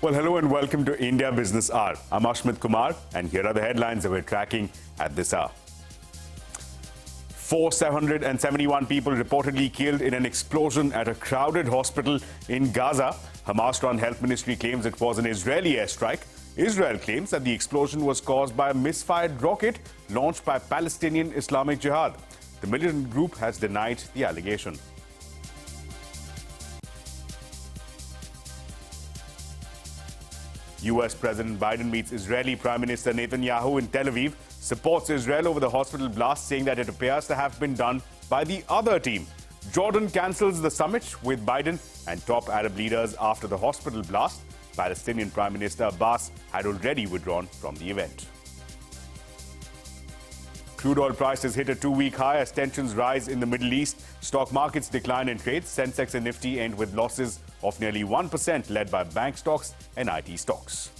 Well, hello and welcome to India Business Hour. I'm Ashmit Kumar, and here are the headlines that we're tracking at this hour. 771 people reportedly killed in an explosion at a crowded hospital in Gaza. Hamas-run health ministry claims it was an Israeli airstrike. Israel claims that the explosion was caused by a misfired rocket launched by Palestinian Islamic Jihad. The militant group has denied the allegation. US President Biden meets Israeli Prime Minister Netanyahu in Tel Aviv, supports Israel over the hospital blast, saying that it appears to have been done by the other team. Jordan cancels the summit with Biden and top Arab leaders after the hospital blast. Palestinian Prime Minister Abbas had already withdrawn from the event. Crude oil prices hit a two-week high as tensions rise in the Middle East. Stock markets decline in trades. Sensex and Nifty end with losses of nearly 1%, led by bank stocks and IT stocks.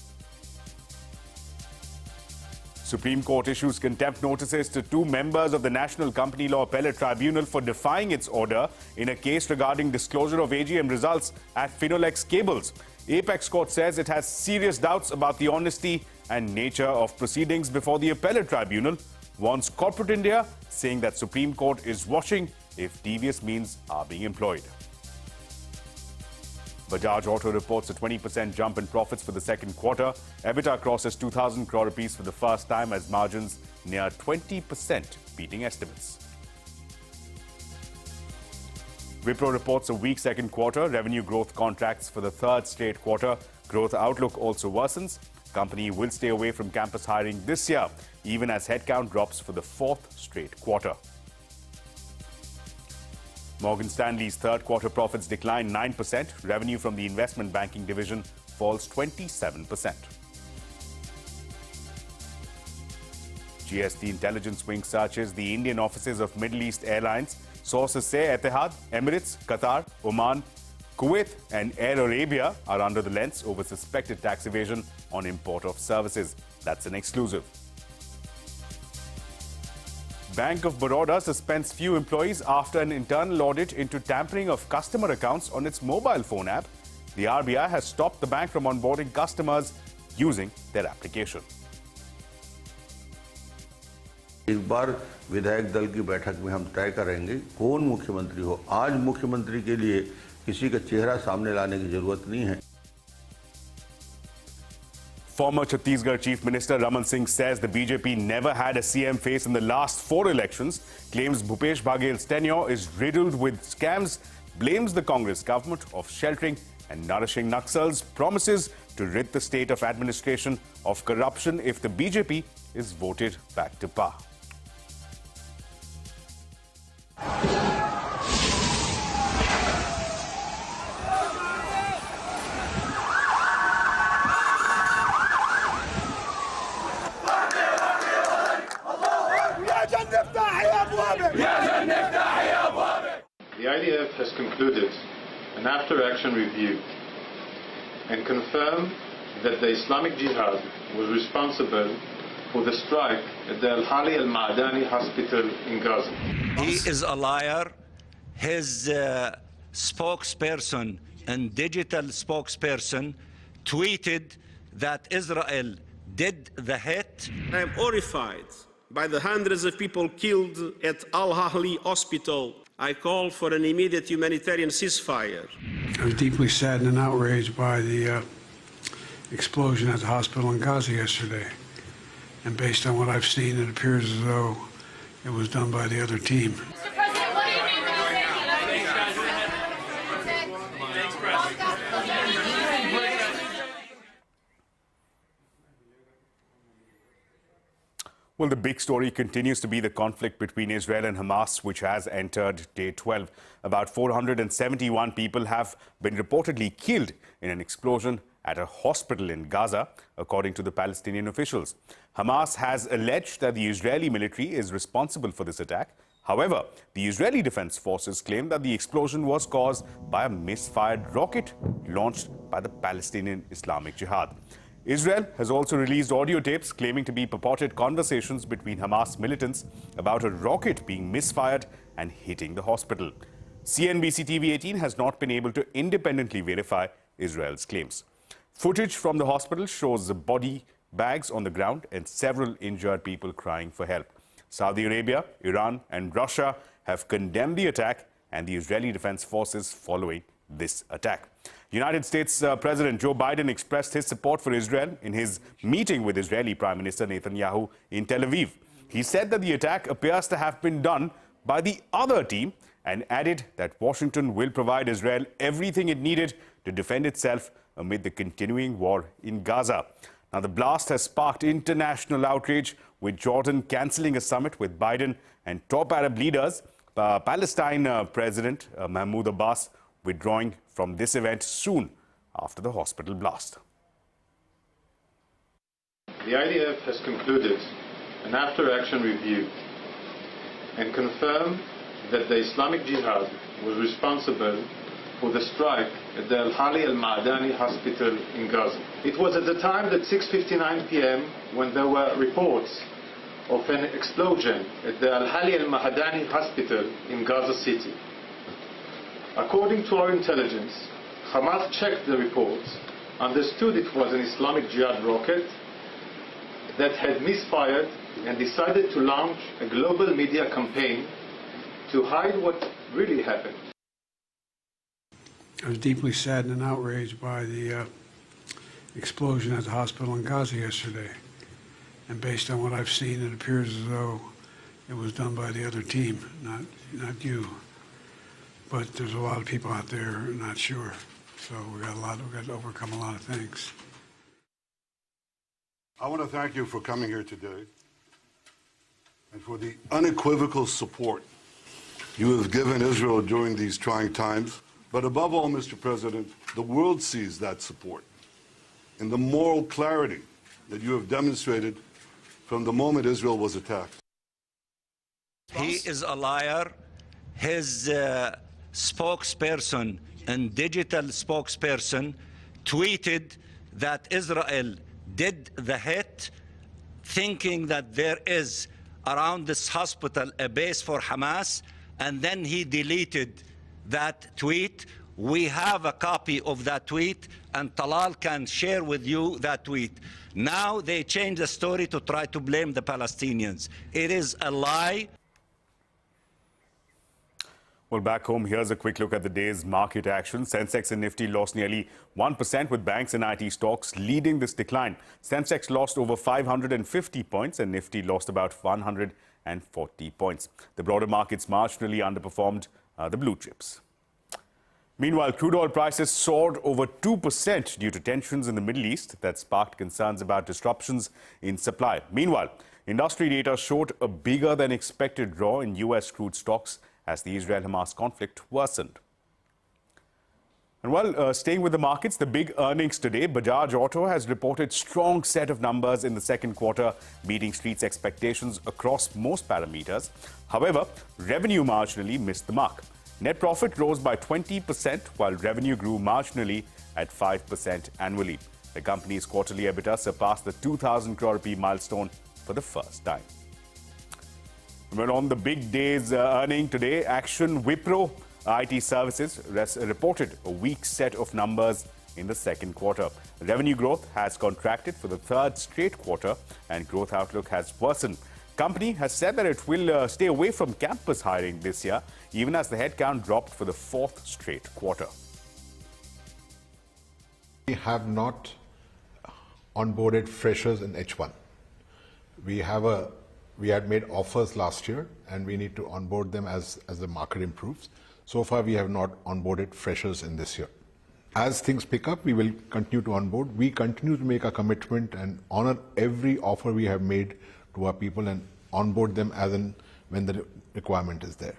Supreme Court issues contempt notices to two members of the National Company Law Appellate Tribunal for defying its order in a case regarding disclosure of AGM results at Finolex Cables. Apex Court says it has serious doubts about the honesty and nature of proceedings before the Appellate Tribunal, warns corporate India, saying that Supreme Court is watching if devious means are being employed. Bajaj Auto reports a 20% jump in profits for the second quarter. EBITDA crosses 2,000 crore rupees for the first time as margins near 20%, beating estimates. Wipro reports a weak second quarter. Revenue growth contracts for the third straight quarter. Growth outlook also worsens. Company will stay away from campus hiring this year, even as headcount drops for the fourth straight quarter. Morgan Stanley's third quarter profits declined 9%. Revenue from the investment banking division falls 27%. GST intelligence wing searches the Indian offices of Middle East Airlines. Sources say Etihad, Emirates, Qatar, Oman, Kuwait and Air Arabia are under the lens over suspected tax evasion on import of services. That's an exclusive. Bank of Baroda suspends few employees after an internal audit into tampering of customer accounts on its mobile phone app. The RBI has stopped the bank from onboarding customers using their application. इस बार विधायक दल की बैठक में हम तय करेंगे कौन मुख्यमंत्री हो। आज मुख्यमंत्री के लिए किसी का चेहरा सामने लाने की जरूरत नहीं है। Former Chhattisgarh Chief Minister Raman Singh says the BJP never had a CM face in the last 4 elections, claims Bhupesh Baghel's tenure is riddled with scams, blames the Congress government of sheltering and nourishing Naxals, promises to rid the state of administration of corruption if the BJP is voted back to power. The IDF has concluded an after-action review and confirmed that the Islamic Jihad was responsible for the strike at the Al-Hali Al-Ma'adani hospital in Gaza. He is a liar. His spokesperson and digital spokesperson tweeted that Israel did the hit. I am horrified by the hundreds of people killed at Al-Ahli Hospital. I call for an immediate humanitarian ceasefire. I was deeply saddened and outraged by the explosion at the hospital in Gaza yesterday. And based on what I've seen, it appears as though it was done by the other team. Mr. President, what do you mean by saying Well, the big story continues to be the conflict between Israel and Hamas, which has entered day 12. About 471 people have been reportedly killed in an explosion at a hospital in Gaza, according to the Palestinian officials. Hamas has alleged that the Israeli military is responsible for this attack. However, the Israeli Defense Forces claim that the explosion was caused by a misfired rocket launched by the Palestinian Islamic Jihad. Israel has also released audio tapes claiming to be purported conversations between Hamas militants about a rocket being misfired and hitting the hospital. CNBC-TV18 has not been able to independently verify Israel's claims. Footage from the hospital shows the body bags on the ground and several injured people crying for help. Saudi Arabia, Iran and Russia have condemned the attack and the Israeli Defense Forces following this attack. United States President Joe Biden expressed his support for Israel in his meeting with Israeli Prime Minister Netanyahu in Tel Aviv. He said that the attack appears to have been done by the other team and added that Washington will provide Israel everything it needed to defend itself amid the continuing war in Gaza. Now, the blast has sparked international outrage, with Jordan cancelling a summit with Biden and top Arab leaders. Palestine President Mahmoud Abbas withdrawing from this event soon after the hospital blast. The IDF has concluded an after-action review and confirmed that the Islamic Jihad was responsible for the strike at the Al-Hali Al-Ma'dani hospital in Gaza. It was at the time at 6:59 p.m. when there were reports of an explosion at the Al-Hali Al-Ma'dani hospital in Gaza City. According to our intelligence, Hamas checked the reports, understood it was an Islamic Jihad rocket that had misfired, and decided to launch a global media campaign to hide what really happened. I was deeply saddened and outraged by the explosion at the hospital in Gaza yesterday. And based on what I've seen, it appears as though it was done by the other team, not you. But there's a lot of people out there who are not sure. So we've got to overcome a lot of things. I want to thank you for coming here today and for the unequivocal support you have given Israel during these trying times. But above all, Mr. President, the world sees that support in the moral clarity that you have demonstrated from the moment Israel was attacked. He is a liar. His spokesperson and digital spokesperson tweeted that Israel did the hit, thinking that there is around this hospital a base for Hamas, and then he deleted that tweet. We have a copy of that tweet, and Talal can share with you that tweet. Now they change the story to try to blame the Palestinians. It is a lie. Well, back home, here's a quick look at the day's market action. Sensex and Nifty lost nearly 1%, with banks and IT stocks leading this decline. Sensex lost over 550 points and Nifty lost about 140 points. The broader markets marginally underperformed the blue chips. Meanwhile, crude oil prices soared over 2% due to tensions in the Middle East that sparked concerns about disruptions in supply. Meanwhile, industry data showed a bigger than expected draw in US crude stocks as the Israel-Hamas conflict worsened. And while staying with the markets, the big earnings today, Bajaj Auto has reported strong set of numbers in the second quarter, beating streets' expectations across most parameters. However, revenue marginally missed the mark. Net profit rose by 20%, while revenue grew marginally at 5% annually. The company's quarterly EBITDA surpassed the 2,000 crore rupee milestone for the first time. Well, on the big day's earning today, Action Wipro IT Services reported a weak set of numbers in the second quarter. Revenue growth has contracted for the third straight quarter and growth outlook has worsened. Company has said that it will stay away from campus hiring this year, even as the headcount dropped for the fourth straight quarter. We have not onboarded freshers in H1. We had made offers last year, and we need to onboard them as the market improves. So far, we have not onboarded freshers in this year. As things pick up, we will continue to onboard. We continue to make a commitment and honor every offer we have made to our people and onboard them as and when the requirement is there.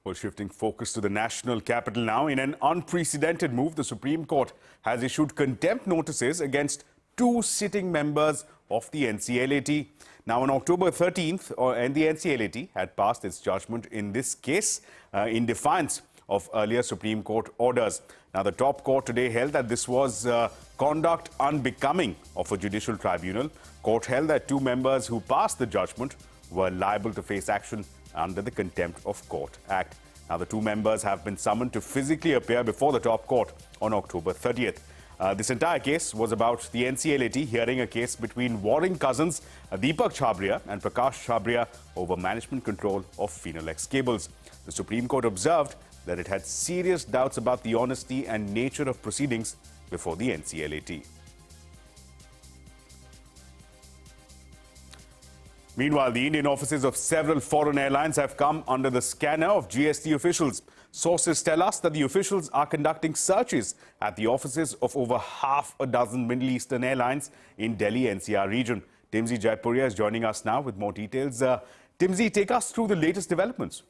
Well, shifting focus to the national capital now. In an unprecedented move, the Supreme Court has issued contempt notices against two sitting members of the NCLAT. Now, on October 13th, the NCLAT had passed its judgment in this case in defiance of earlier Supreme Court orders. Now, the top court today held that this was conduct unbecoming of a judicial tribunal. Court held that two members who passed the judgment were liable to face action under the Contempt of Court Act. Now, the two members have been summoned to physically appear before the top court on October 30th. This entire case was about the NCLAT hearing a case between warring cousins Deepak Chhabria and Prakash Chhabria over management control of Phenol-X cables. The Supreme Court observed that it had serious doubts about the honesty and nature of proceedings before the NCLAT. Meanwhile, the Indian offices of several foreign airlines have come under the scanner of GST officials. Sources tell us that the officials are conducting searches at the offices of over half a dozen Middle Eastern airlines in Delhi NCR region. Timsy Jaipuria is joining us now with more details. Timsy, take us through the latest developments.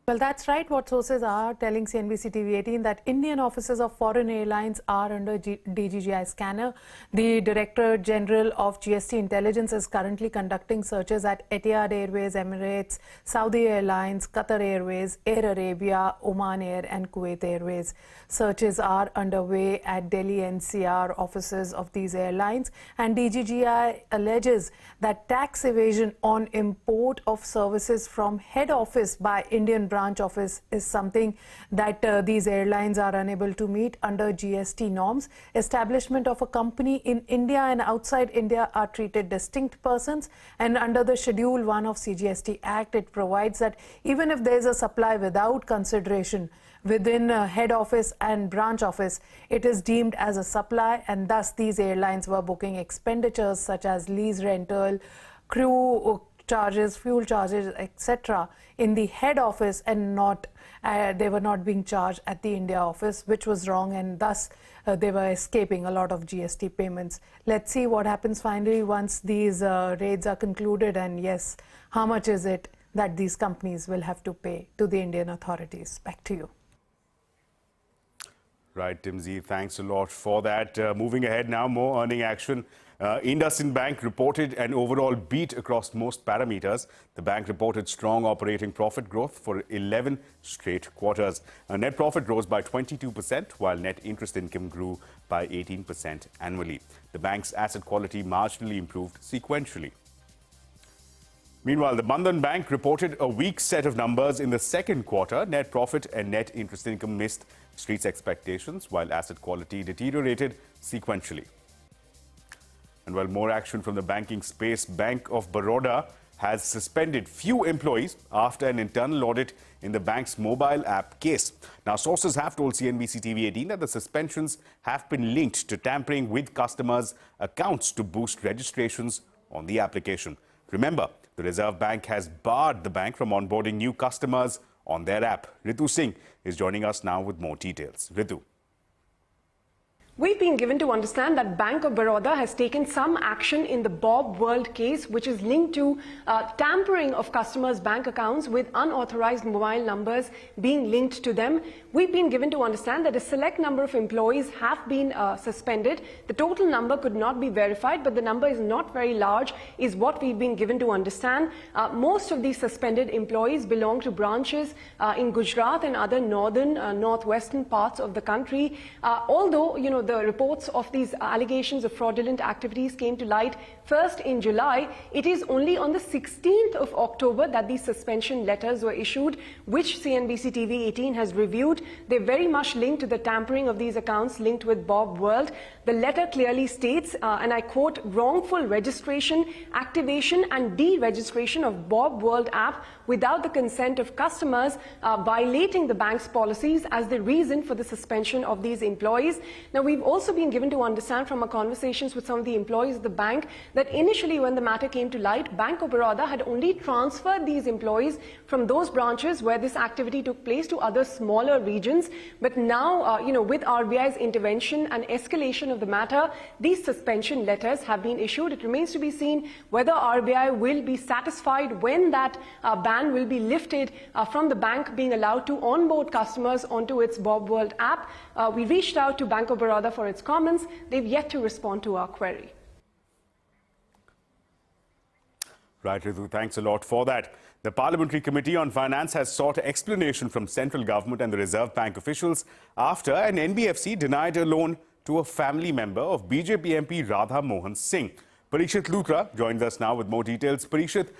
Well, that's right. What sources are telling CNBC-TV18 that Indian offices of foreign airlines are under DGGI scanner. The Director General of GST Intelligence is currently conducting searches at Etihad Airways, Emirates, Saudi Airlines, Qatar Airways, Air Arabia, Oman Air and Kuwait Airways. Searches are underway at Delhi NCR offices of these airlines, and DGGI alleges that tax evasion on import of services from head office by Indian branch office is something that these airlines are unable to meet under GST norms. Establishment of a company in India and outside India are treated distinct persons, and under the Schedule 1 of CGST Act, it provides that even if there is a supply without consideration within head office and branch office, it is deemed as a supply, and thus these airlines were booking expenditures such as lease rental, crew charges, fuel charges, etc. in the head office, and not they were not being charged at the India office, which was wrong, and thus they were escaping a lot of GST payments. Let's see what happens finally once these raids are concluded, and yes, how much is it that these companies will have to pay to the Indian authorities. Back to you. Right, Timsy, thanks a lot for that. Moving ahead now, more earning action. IndusInd Bank reported an overall beat across most parameters. The bank reported strong operating profit growth for 11 straight quarters. Net profit rose by 22%, while net interest income grew by 18% annually. The bank's asset quality marginally improved sequentially. Meanwhile, the Bandhan Bank reported a weak set of numbers in the second quarter. Net profit and net interest income missed streets' expectations, while asset quality deteriorated sequentially. And while more action from the banking space, Bank of Baroda has suspended few employees after an internal audit in the bank's mobile app case. Now, sources have told CNBC-TV18 that the suspensions have been linked to tampering with customers' accounts to boost registrations on the application. Remember, the Reserve Bank has barred the bank from onboarding new customers on their app. Ritu Singh is joining us now with more details. Ritu. We've been given to understand that Bank of Baroda has taken some action in the Bob World case, which is linked to tampering of customers' bank accounts with unauthorized mobile numbers being linked to them. We've been given to understand that a select number of employees have been suspended. The total number could not be verified, but the number is not very large, is what we've been given to understand. Most of these suspended employees belong to branches in Gujarat and other northern, northwestern parts of the country. Although, you know, the reports of these allegations of fraudulent activities came to light first in July, it is only on the 16th of October that these suspension letters were issued, which CNBC-TV18 has reviewed. They're very much linked to the tampering of these accounts linked with Bob World. The letter clearly states, and I quote, wrongful registration, activation and deregistration of Bob World app without the consent of customers, violating the bank's policies as the reason for the suspension of these employees. Now, we've also been given to understand from our conversations with some of the employees of the bank that initially when the matter came to light, Bank of Baroda had only transferred these employees from those branches where this activity took place to other smaller regions. But now, you know, with RBI's intervention and escalation of the matter, these suspension letters have been issued. It remains to be seen whether RBI will be satisfied when that ban will be lifted from the bank being allowed to onboard customers onto its Bob World app. We reached out to Bank of Baroda for its comments. They've yet to respond to our query. Right, Ritu, thanks a lot for that. The Parliamentary Committee on Finance has sought explanation from central government and the Reserve Bank officials after an NBFC denied a loan to a family member of BJP MP Radha Mohan Singh. Parikshit Luthra joins us now with more details. Parikshit,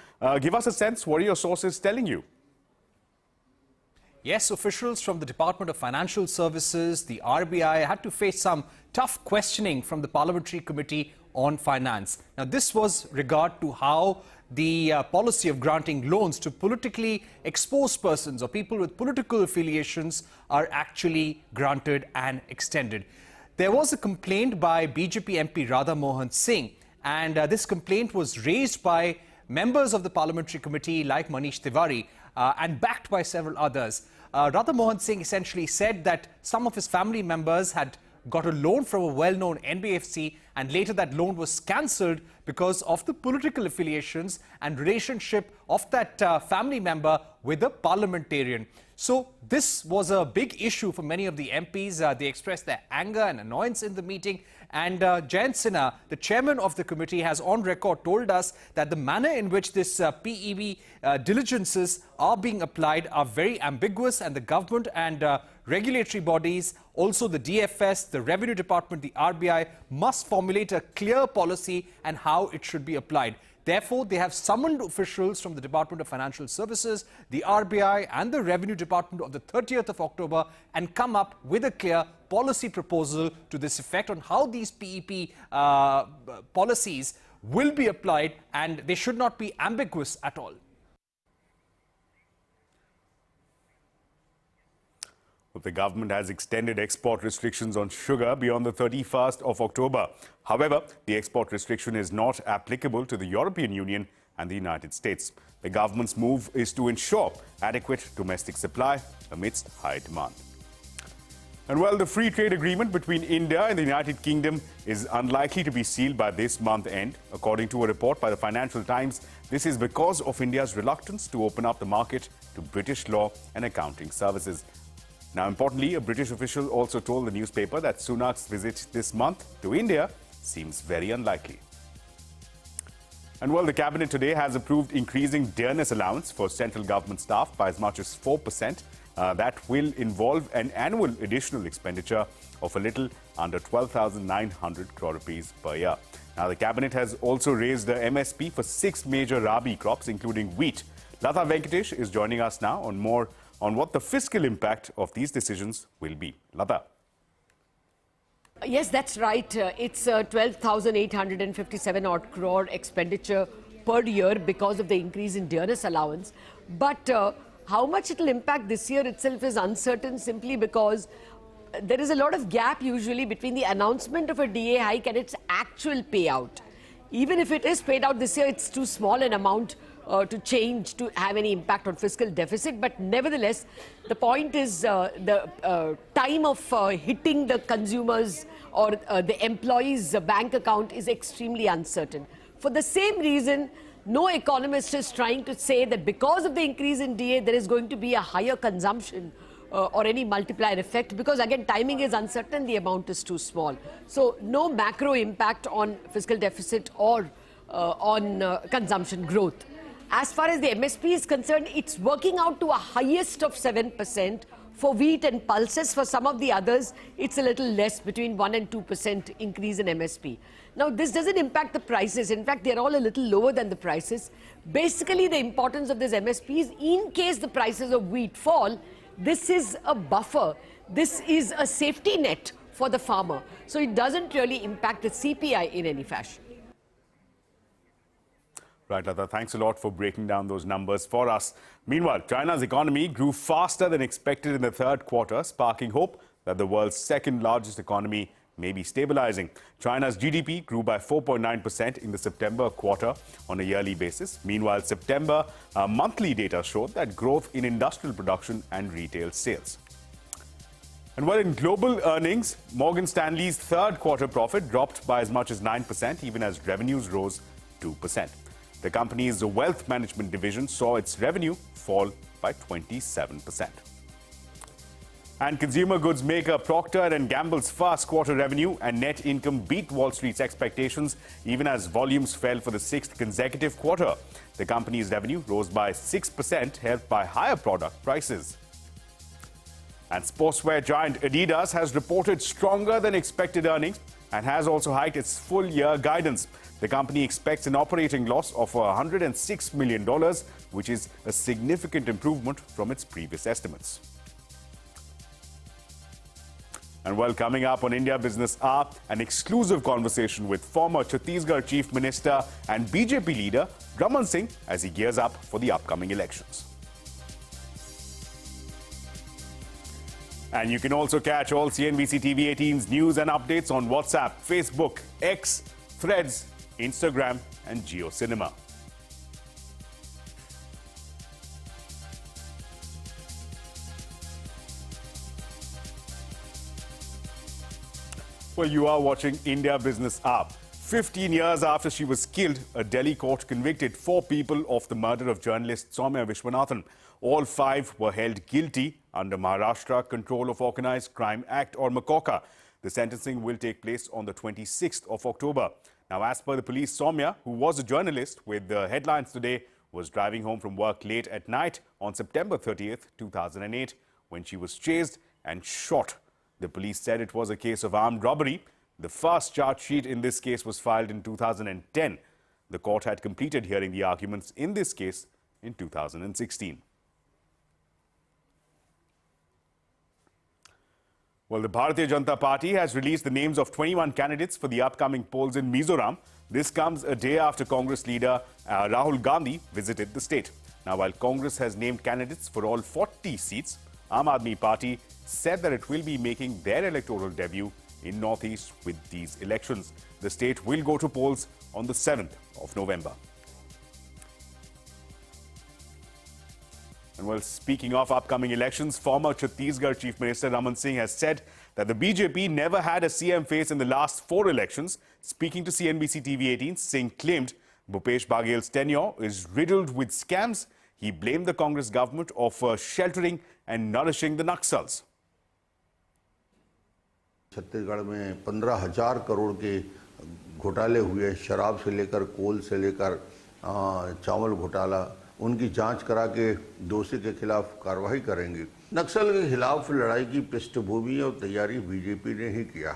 give us a sense, what are your sources telling you? Yes, officials from the Department of Financial Services, the RBI, had to face some tough questioning from the Parliamentary Committee on Finance. Now, this was regard to how the policy of granting loans to politically exposed persons or people with political affiliations are actually granted and extended. There was a complaint by BJP MP Radha Mohan Singh, and this complaint was raised by members of the Parliamentary Committee like Manish Tiwari and backed by several others. Radha Mohan Singh essentially said that some of his family members had got a loan from a well-known NBFC, and later that loan was cancelled because of the political affiliations and relationship of that family member with a parliamentarian. So this was a big issue for many of the MPs. They expressed their anger and annoyance in the meeting. And Jayant Sinha, the chairman of the committee, has on record told us that the manner in which this PEB diligences are being applied are very ambiguous, and the government and regulatory bodies, also the DFS, the Revenue Department, the RBI, must formulate a clear policy and how it should be applied. Therefore, they have summoned officials from the Department of Financial Services, the RBI and the Revenue Department on the 30th of October and come up with a clear policy proposal to this effect on how these PEP policies will be applied, and they should not be ambiguous at all. The government has extended export restrictions on sugar beyond the 31st of October. However, the export restriction is not applicable to the European Union and the United States. The government's move is to ensure adequate domestic supply amidst high demand. And while the free trade agreement between India and the United Kingdom is unlikely to be sealed by this month end, according to a report by the Financial Times, this is because of India's reluctance to open up the market to British law and accounting services. Now, importantly, a British official also told the newspaper that Sunak's visit this month to India seems very unlikely. And while the cabinet today has approved increasing dearness allowance for central government staff by as much as 4%, that will involve an annual additional expenditure of a little under 12,900 crore rupees per year. Now, the cabinet has also raised the MSP for 6 major rabi crops, including wheat. Lata Venkatesh is joining us now on what the fiscal impact of these decisions will be. Lata. Yes, that's right. It's 12,857 odd crore expenditure per year because of the increase in dearness allowance. But how much it will impact this year itself is uncertain, simply because there is a lot of gap usually between the announcement of a DA hike and its actual payout. Even if it is paid out this year, it's too small an amount to change to have any impact on fiscal deficit. But nevertheless, the point is the time of hitting the consumers or the employee's bank account is extremely uncertain. For the same reason, no economist is trying to say that because of the increase in DA, there is going to be a higher consumption or any multiplier effect, because again, timing is uncertain, the amount is too small. So no macro impact on fiscal deficit or on consumption growth. As far as the MSP is concerned, it's working out to a highest of 7% for wheat and pulses. For some of the others, it's a little less, between 1 and 2% increase in MSP. Now, this doesn't impact the prices. In fact, they're all a little lower than the prices. Basically, the importance of this MSP is, in case the prices of wheat fall, this is a buffer. This is a safety net for the farmer. So it doesn't really impact the CPI in any fashion. Right, Lata, thanks a lot for breaking down those numbers for us. Meanwhile, China's economy grew faster than expected in the third quarter, sparking hope that the world's second largest economy may be stabilizing. China's GDP grew by 4.9% in the September quarter on a yearly basis. Meanwhile, September monthly data showed that growth in industrial production and retail sales. And while in global earnings, Morgan Stanley's third quarter profit dropped by as much as 9%, even as revenues rose 2%. The company's wealth management division saw its revenue fall by 27%. And consumer goods maker Procter & Gamble's first quarter revenue and net income beat Wall Street's expectations, even as volumes fell for the 6th consecutive quarter. The company's revenue rose by 6%, helped by higher product prices. And sportswear giant Adidas has reported stronger than expected earnings and has also hiked its full-year guidance. The company expects an operating loss of $106 million, which is a significant improvement from its previous estimates. And well, coming up on India Business Hour, an exclusive conversation with former Chhattisgarh Chief Minister and BJP leader Raman Singh as he gears up for the upcoming elections. And you can also catch all CNBC TV18's news and updates on WhatsApp, Facebook, X, Threads, Instagram and JioCinema. Well, you are watching India Business Hour. 15 years after she was killed, a Delhi court convicted 4 people of the murder of journalist Soumya Vishwanathan. All 5 were held guilty under Maharashtra Control of Organised Crime Act or MCORCA. The sentencing will take place on the 26th of October. Now, as per the police, Soumya, who was a journalist with the headlines today, was driving home from work late at night on September 30th, 2008, when she was chased and shot. The police said it was a case of armed robbery. The first charge sheet in this case was filed in 2010. The court had completed hearing the arguments in this case in 2016. Well, the Bharatiya Janata Party has released the names of 21 candidates for the upcoming polls in Mizoram. This comes a day after Congress leader Rahul Gandhi visited the state. Now, while Congress has named candidates for all 40 seats, Aam Aadmi Party said that it will be making their electoral debut in Northeast with these elections. The state will go to polls on the 7th of November. And well, speaking of upcoming elections, former Chhattisgarh Chief Minister Raman Singh has said that the BJP never had a CM face in the last 4 elections. Speaking to CNBC TV18, Singh claimed Bhupesh Baghel's tenure is riddled with scams. He blamed the Congress government for sheltering and nourishing the Naxals. Chhattisgarh में 15,000 करोड़ के घोटाले हुए, शराब से लेकर कोल से लेकर चावल घोटाला, उनकी जांच करा के दोषी के खिलाफ कार्रवाई करेंगे। नक्सल के खिलाफ लड़ाई की पृष्ठभूमि और तैयारी बीजेपी ने ही किया।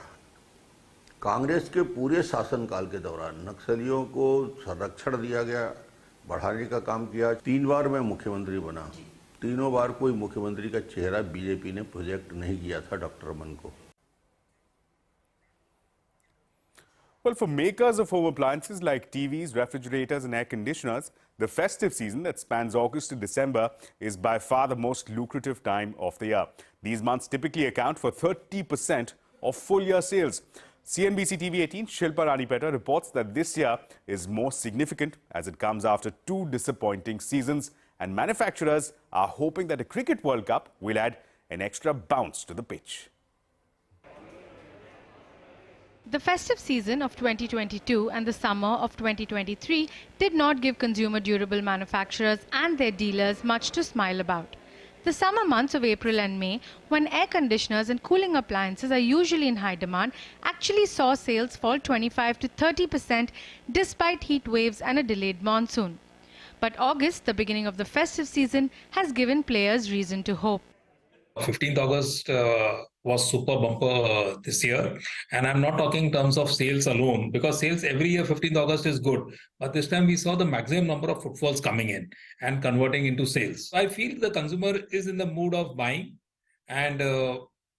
कांग्रेस के पूरे शासनकाल के दौरान नक्सलियों को संरक्षण दिया गया, बढ़ाने का काम किया। 3 बार मैं मुख्यमंत्री बना, तीनों बार कोई मुख्यमंत्री का चेहरा बीजेपी ने प्रोजेक्ट नहीं किया था डॉक्टर रमन को। Well, for makers of home appliances like TVs, refrigerators and air conditioners, the festive season that spans August to December is by far the most lucrative time of the year. These months typically account for 30% of full-year sales. CNBC TV18 Shilpa Ranipeta reports that this year is more significant as it comes after 2 disappointing seasons, and manufacturers are hoping that the Cricket World Cup will add an extra bounce to the pitch. The festive season of 2022 and the summer of 2023 did not give consumer durable manufacturers and their dealers much to smile about. The summer months of April and May, when air conditioners and cooling appliances are usually in high demand, actually saw sales fall 25 to 30% despite heat waves and a delayed monsoon. But August, the beginning of the festive season, has given players reason to hope. 15th August was super bumper this year, and I'm not talking in terms of sales alone, because sales every year 15th August is good, but this time we saw the maximum number of footfalls coming in and converting into sales. I feel the consumer is in the mood of buying, and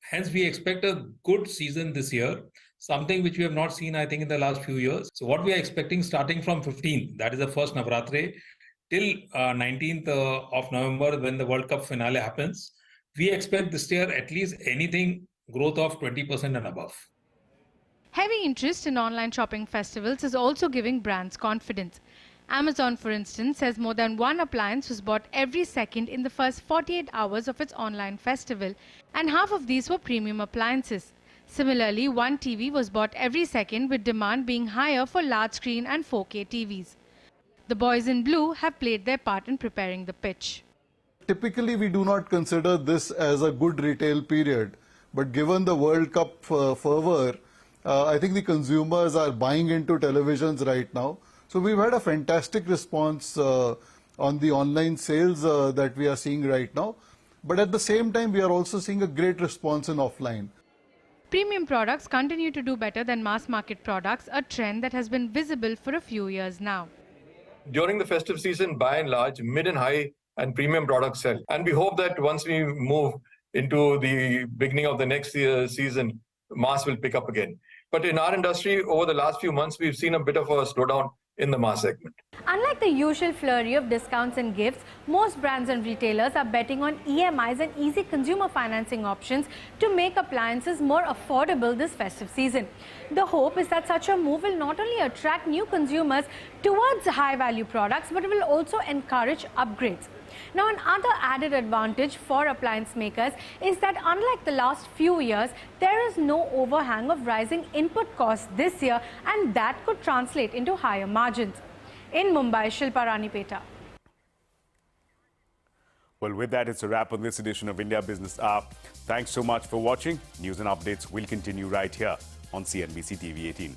hence we expect a good season this year, something which we have not seen I think in the last few years. So what we are expecting starting from 15th, that is the first Navratri, till 19th of November when the World Cup finale happens, we expect this year at least anything growth of 20% and above. Heavy interest in online shopping festivals is also giving brands confidence. Amazon, for instance, says more than 1 appliance was bought every second in the first 48 hours of its online festival, and half of these were premium appliances. Similarly, 1 TV was bought every second, with demand being higher for large screen and 4K TVs. The boys in blue have played their part in preparing the pitch. Typically, we do not consider this as a good retail period, but given the World Cup fervor, I think the consumers are buying into televisions right now. So we've had a fantastic response on the online sales that we are seeing right now. But at the same time, we are also seeing a great response in offline. Premium products continue to do better than mass market products, a trend that has been visible for a few years now. During the festive season, by and large, mid and high and premium products sell. And we hope that once we move into the beginning of the next season, mass will pick up again. But in our industry, over the last few months, we've seen a bit of a slowdown in the mass segment. Unlike the usual flurry of discounts and gifts, most brands and retailers are betting on EMIs and easy consumer financing options to make appliances more affordable this festive season. The hope is that such a move will not only attract new consumers towards high-value products, but it will also encourage upgrades. Now, another added advantage for appliance makers is that unlike the last few years, there is no overhang of rising input costs this year, and that could translate into higher margins. In Mumbai, Shilpa Ranipeta. Well, with that, it's a wrap on this edition of India Business Hour. Thanks so much for watching. News and updates will continue right here on CNBC TV 18.